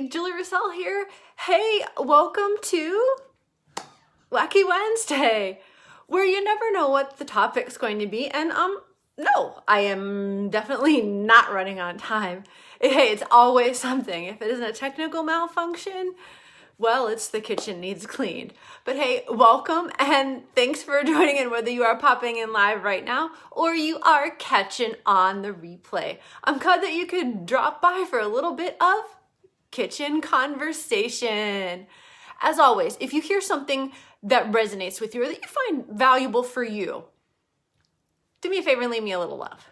Julie Russell here. Hey, welcome to Wacky Wednesday, where you never know what the topic's going to be. And no, I am definitely not running on time. Hey, it's always something. If it isn't a technical malfunction, well, it's the kitchen needs cleaned. But hey, welcome and thanks for joining in, whether you are popping in live right now or you are catching on the replay. I'm glad that you could drop by for a little bit of kitchen conversation. As always, if you hear something that resonates with you or that you find valuable for you, do me a favor and leave me a little love.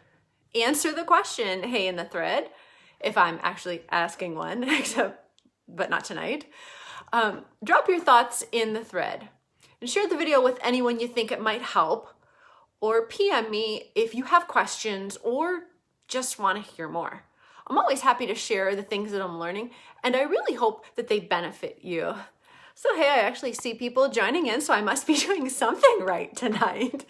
Answer the question, hey, in the thread, if I'm actually asking one, but not tonight. Drop your thoughts in the thread and share the video with anyone you think it might help, or PM me if you have questions or just want to hear more. I'm always happy to share the things that I'm learning, and I really hope that they benefit you. So hey, I actually see people joining in, so I must be doing something right tonight.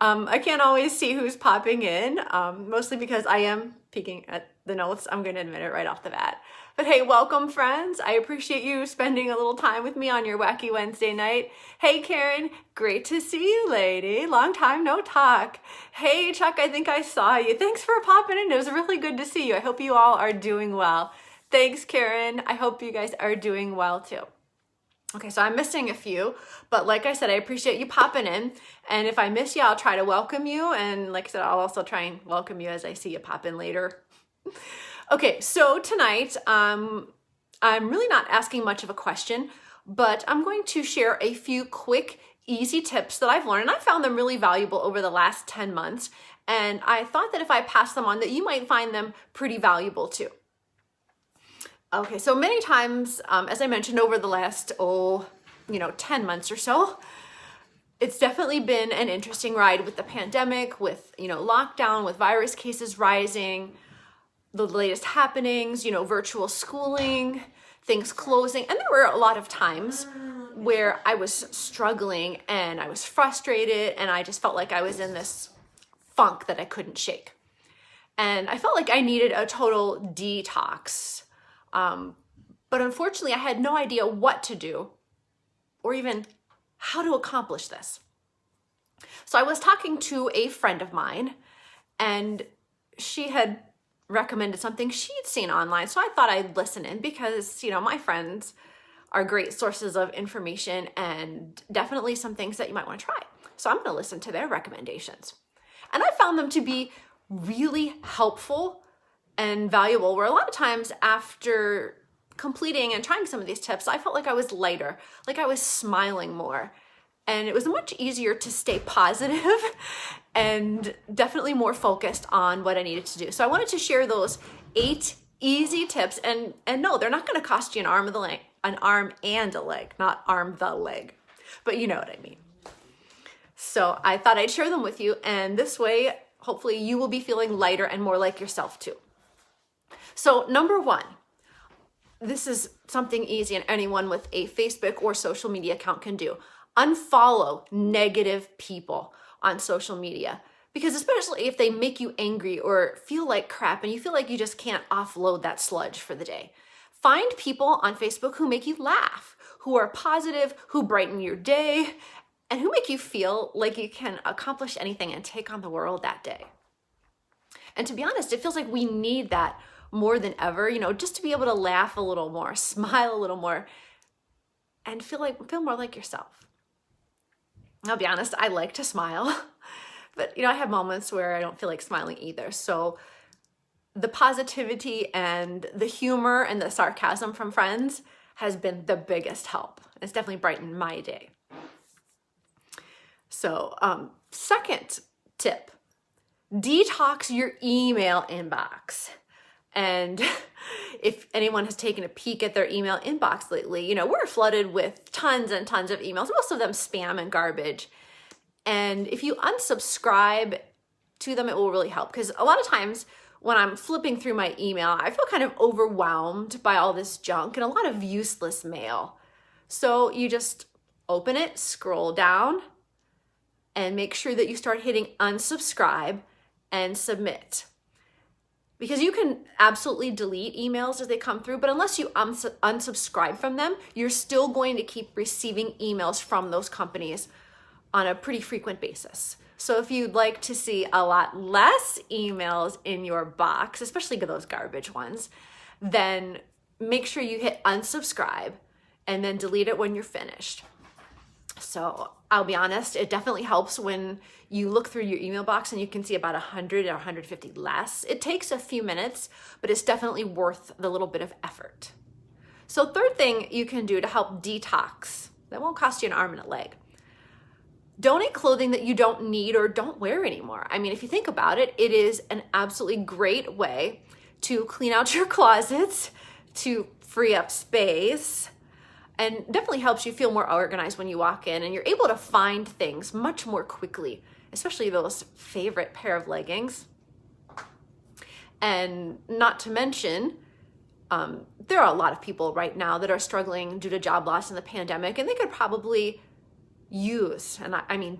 I can't always see who's popping in, mostly because I am peeking at the notes. I'm going to admit it right off the bat. But hey, welcome friends. I appreciate you spending a little time with me on your Wacky Wednesday night. Hey Karen, great to see you, lady. Long time no talk. Hey Chuck, I think I saw you. Thanks for popping in. It was really good to see you. I hope you all are doing well. Thanks, Karen. I hope you guys are doing well too. Okay, so I'm missing a few, but like I said, I appreciate you popping in. And if I miss you, I'll try to welcome you. And like I said, I'll also try and welcome you as I see you pop in later. Okay, so tonight, I'm really not asking much of a question, but I'm going to share a few quick, easy tips that I've learned. And I found them really valuable over the last 10 months. And I thought that if I pass them on, that you might find them pretty valuable too. Okay, so many times, as I mentioned, over the last, 10 months or so, it's definitely been an interesting ride with the pandemic, with, lockdown, with virus cases rising, the latest happenings, virtual schooling, things closing. And there were a lot of times where I was struggling and I was frustrated and I just felt like I was in this funk that I couldn't shake. And I felt like I needed a total detox. But unfortunately, I had no idea what to do or even how to accomplish this. So I was talking to a friend of mine and she had recommended something she'd seen online. So I thought I'd listen in because, my friends are great sources of information and definitely some things that you might want to try. So I'm going to listen to their recommendations. And I found them to be really helpful and valuable, where a lot of times after completing and trying some of these tips, I felt like I was lighter, like I was smiling more. And it was much easier to stay positive and definitely more focused on what I needed to do. So I wanted to share those 8 easy tips. And no, they're not going to cost you an arm and a leg, not arm the leg, but you know what I mean. So I thought I'd share them with you. And this way, hopefully you will be feeling lighter and more like yourself too. So number 1, this is something easy and anyone with a Facebook or social media account can do. Unfollow negative people on social media, because especially if they make you angry or feel like crap and you feel like you just can't offload that sludge for the day. Find people on Facebook who make you laugh, who are positive, who brighten your day, and who make you feel like you can accomplish anything and take on the world that day. And to be honest, it feels like we need that more than ever, just to be able to laugh a little more, smile a little more, and feel more like yourself. I'll be honest, I like to smile, but I have moments where I don't feel like smiling either. So the positivity and the humor and the sarcasm from friends has been the biggest help. It's definitely brightened my day. So, second tip, detox your email inbox. And if anyone has taken a peek at their email inbox lately, we're flooded with tons and tons of emails, most of them spam and garbage. And if you unsubscribe to them, it will really help. Because a lot of times when I'm flipping through my email, I feel kind of overwhelmed by all this junk and a lot of useless mail. So you just open it, scroll down, and make sure that you start hitting unsubscribe and submit. because you can absolutely delete emails as they come through, but unless you unsubscribe from them, you're still going to keep receiving emails from those companies on a pretty frequent basis. So if you'd like to see a lot less emails in your box, especially those garbage ones, then make sure you hit unsubscribe and then delete it when you're finished. So I'll be honest, it definitely helps when you look through your email box and you can see about 100 or 150 less. It takes a few minutes, but it's definitely worth the little bit of effort. So third thing you can do to help detox, that won't cost you an arm and a leg. Donate clothing that you don't need or don't wear anymore. I mean, if you think about it, it is an absolutely great way to clean out your closets, to free up space, and definitely helps you feel more organized when you walk in and you're able to find things much more quickly, especially those favorite pair of leggings. And not to mention, there are a lot of people right now that are struggling due to job loss in the pandemic, and they could probably use, and I mean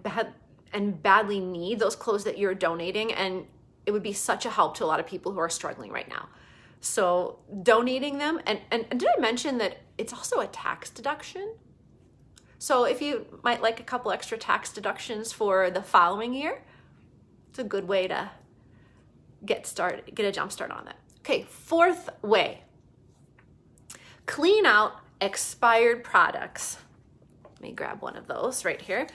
badly need those clothes that you're donating, and it would be such a help to a lot of people who are struggling right now. So donating them, and did I mention that it's also a tax deduction? So if you might like a couple extra tax deductions for the following year, it's a good way to get a jump start on it. Okay, fourth way, clean out expired products. Let me grab one of those right here.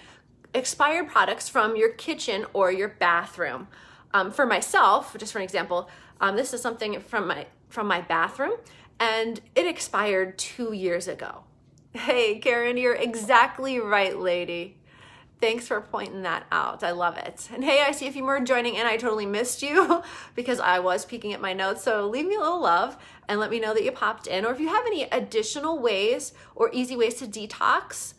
Expired products from your kitchen or your bathroom. For myself, just for an example, this is something from my bathroom, and it expired 2 years ago. Hey, Karen, you're exactly right, lady. Thanks for pointing that out. I love it. And hey, I see a few more joining in. I totally missed you because I was peeking at my notes. So leave me a little love and let me know that you popped in. Or if you have any additional ways or easy ways to detox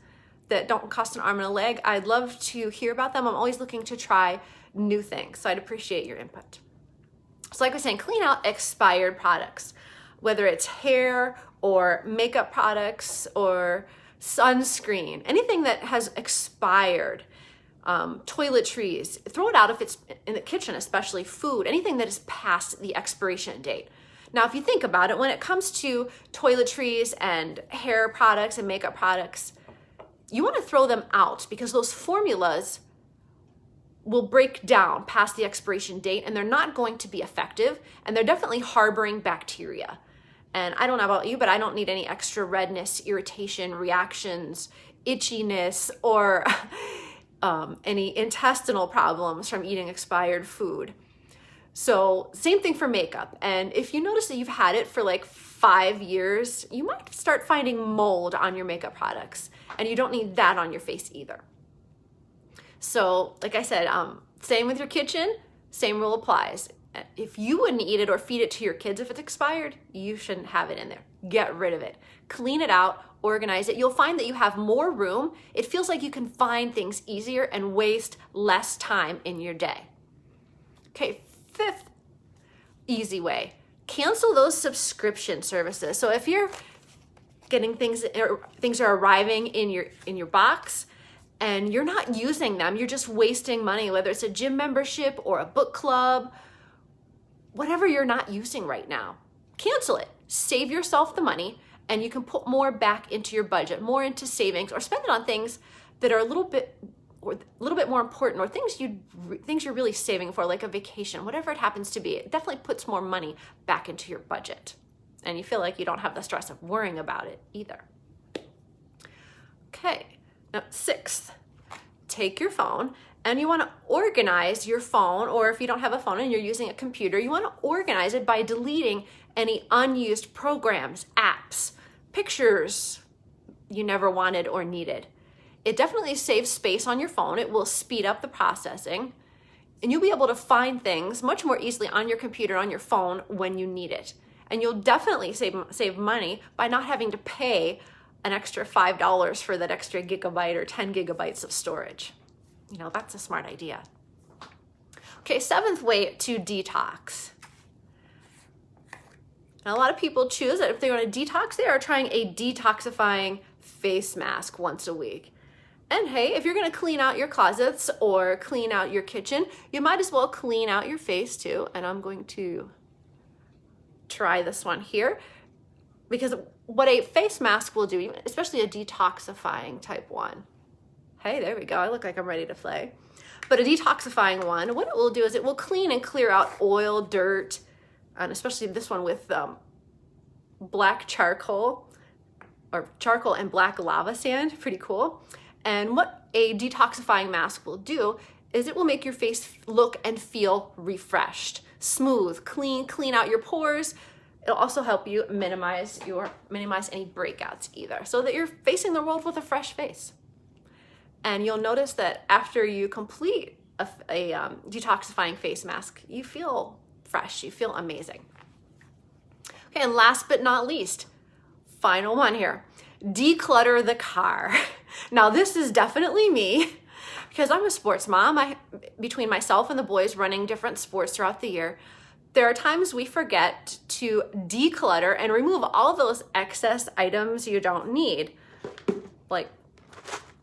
that don't cost an arm and a leg, I'd love to hear about them. I'm always looking to try new things, so I'd appreciate your input. So like I was saying, clean out expired products, whether it's hair or makeup products or sunscreen, anything that has expired, toiletries, throw it out if it's in the kitchen, especially food, anything that is past the expiration date. Now, if you think about it, when it comes to toiletries and hair products and makeup products, you want to throw them out because those formulas will break down past the expiration date and they're not going to be effective, and they're definitely harboring bacteria. And I don't know about you, but I don't need any extra redness, irritation, reactions, itchiness, or any intestinal problems from eating expired food. So same thing for makeup. And if you notice that you've had it for like 5 years, you might start finding mold on your makeup products, and you don't need that on your face either. So like I said, same with your kitchen, same rule applies. If you wouldn't eat it or feed it to your kids if it's expired, you shouldn't have it in there. Get rid of it. Clean it out, organize it. You'll find that you have more room. It feels like you can find things easier and waste less time in your day. Okay, fifth easy way, cancel those subscription services. So if you're getting things are arriving in your box and you're not using them, you're just wasting money, whether it's a gym membership or a book club, whatever you're not using right now, cancel it. Save yourself the money, and you can put more back into your budget, more into savings, or spend it on things that are a little bit more important, or things you're really saving for, like a vacation, whatever it happens to be. It definitely puts more money back into your budget, and you feel like you don't have the stress of worrying about it either. Okay, now sixth, take your phone and you want to organize your phone, or if you don't have a phone and you're using a computer, you want to organize it by deleting any unused programs, apps, pictures you never wanted or needed. It definitely saves space on your phone. It will speed up the processing, and you'll be able to find things much more easily on your computer, on your phone when you need it. And you'll definitely save money by not having to pay an extra $5 for that extra gigabyte or 10 gigabytes of storage. You know, that's a smart idea. Okay, seventh way to detox. And a lot of people choose that if they want to detox, they are trying a detoxifying face mask once a week. And hey, if you're going to clean out your closets or clean out your kitchen, you might as well clean out your face too. And I'm going to try this one here, because what a face mask will do, especially a detoxifying type one. Hey, there we go. I look like I'm ready to play. But a detoxifying one, what it will do is it will clean and clear out oil, dirt, and especially this one with black charcoal, or charcoal and black lava sand. Pretty cool. And what a detoxifying mask will do is it will make your face look and feel refreshed, smooth, clean out your pores. It'll also help you minimize any breakouts either, so that you're facing the world with a fresh face. And you'll notice that after you complete a detoxifying face mask, you feel fresh, you feel amazing. Okay, and last but not least, final one here, declutter the car. Now this is definitely me, because I'm a sports mom. Between myself and the boys running different sports throughout the year, there are times we forget to declutter and remove all those excess items you don't need, like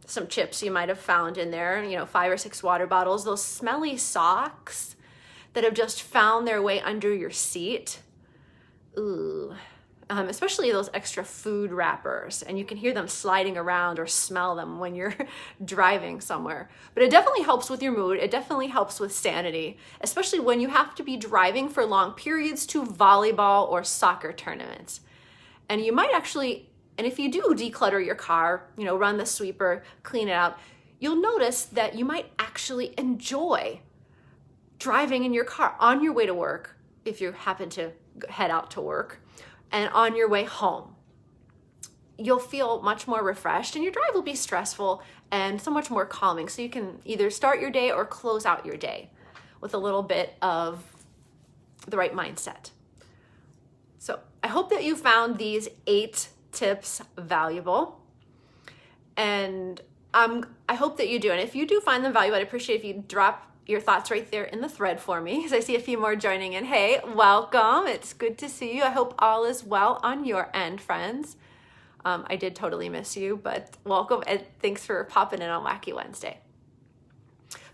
some chips you might have found in there, 5 or 6 water bottles, those smelly socks that have just found their way under your seat. Ooh. Especially those extra food wrappers, and you can hear them sliding around or smell them when you're driving somewhere. But it definitely helps with your mood. It definitely helps with sanity, especially when you have to be driving for long periods to volleyball or soccer tournaments. And you might actually, and if you do declutter your car, run the sweeper, clean it out, you'll notice that you might actually enjoy driving in your car on your way to work, if you happen to head out to work, and on your way home. You'll feel much more refreshed, and your drive will be stressful and so much more calming. So you can either start your day or close out your day with a little bit of the right mindset. So I hope that you found these 8 tips valuable, and I hope that you do. And if you do find them valuable, I'd appreciate if you drop your thoughts right there in the thread for me, because I see a few more joining in. Hey, welcome. It's good to see you. I hope all is well on your end, friends. I did totally miss you, but welcome, and thanks for popping in on Wacky Wednesday.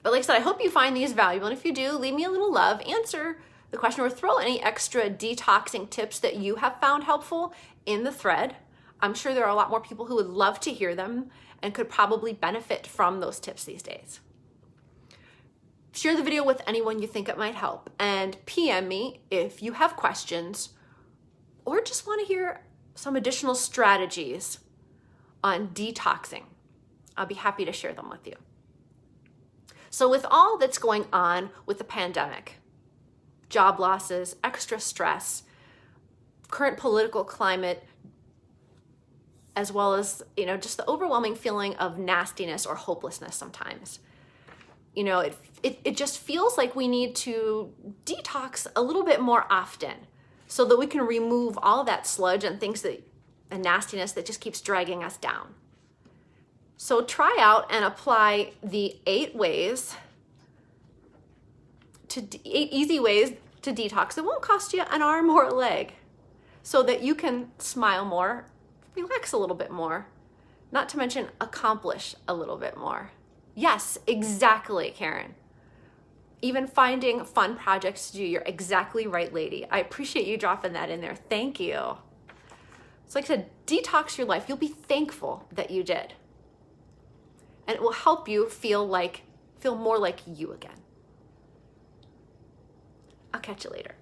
But like I said, I hope you find these valuable, and if you do, leave me a little love, answer the question, or throw any extra detoxing tips that you have found helpful in the thread. I'm sure there are a lot more people who would love to hear them and could probably benefit from those tips these days. Share the video with anyone you think it might help, and PM me if you have questions or just want to hear some additional strategies on detoxing. I'll be happy to share them with you. So with all that's going on with the pandemic, job losses, extra stress, current political climate, as well as, just the overwhelming feeling of nastiness or hopelessness sometimes, it just feels like we need to detox a little bit more often so that we can remove all that sludge and and nastiness that just keeps dragging us down. So try out and apply the 8 easy ways to detox. It won't cost you an arm or a leg, so that you can smile more, relax a little bit more, not to mention accomplish a little bit more. Yes, exactly, Karen. Even finding fun projects to do. You're exactly right, lady. I appreciate you dropping that in there. Thank you. So like I said, detox your life. You'll be thankful that you did. And it will help you feel more like you again. I'll catch you later.